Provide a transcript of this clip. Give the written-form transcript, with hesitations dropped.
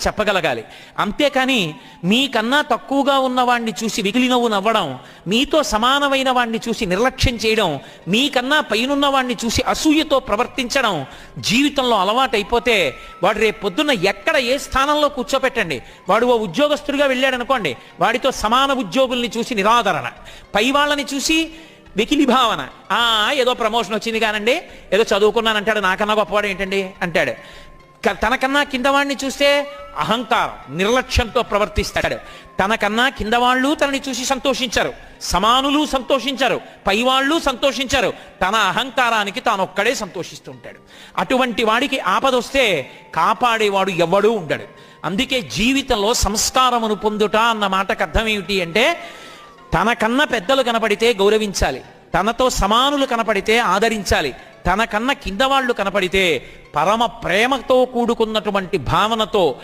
చెప్పగలగాలి. అంతేకాని మీకన్నా తక్కువగా ఉన్నవాణ్ణి చూసి వెకిలి నవ్వు నవ్వడం, మీతో సమానమైన వాణ్ణి చూసి నిర్లక్ష్యం చేయడం, మీకన్నా పైనున్న వాణ్ణి చూసి అసూయతో ప్రవర్తించడం జీవితంలో అలవాటైపోతే వాడు రేపు పొద్దున్న ఎక్కడ ఏ స్థానంలో కూర్చోపెట్టండి, వాడు ఓ ఉద్యోగస్తుడిగా వెళ్ళాడు అనుకోండి, వాడితో సమాన ఉద్యోగుల్ని చూసి నిరాదరణ, పై వాళ్ళని చూసి వెకిలి భావన, ఏదో ప్రమోషన్ వచ్చింది కానండి, ఏదో చదువుకున్నానంటాడు, నాకన్నా గొప్పవాడు ఏంటండి అంటాడు. తనకన్నా కిందవాణ్ణి చూస్తే అహంకారం, నిర్లక్ష్యంతో ప్రవర్తిస్తాడు. తనకన్నా కిందవాళ్ళు తనని చూసి సంతోషించరు, సమానులు సంతోషించరు, పైవాళ్ళు సంతోషించరు, తన అహంకారానికి తానొక్కడే సంతోషిస్తుంటాడు. అటువంటి వాడికి ఆపదొస్తే కాపాడేవాడు ఎవడూ ఉండడు. అందుకే జీవితంలో సంస్కారమును పొందుట అన్న మాటకు అర్థం ఏమిటి అంటే, తనకన్నా పెద్దలు కనపడితే గౌరవించాలి, తనతో సమానులు కనపడితే ఆదరించాలి, తనకన్నా కింద వాళ్ళు కనపడితే పరమ ప్రేమతో కూడుకున్నటువంటి భావనతో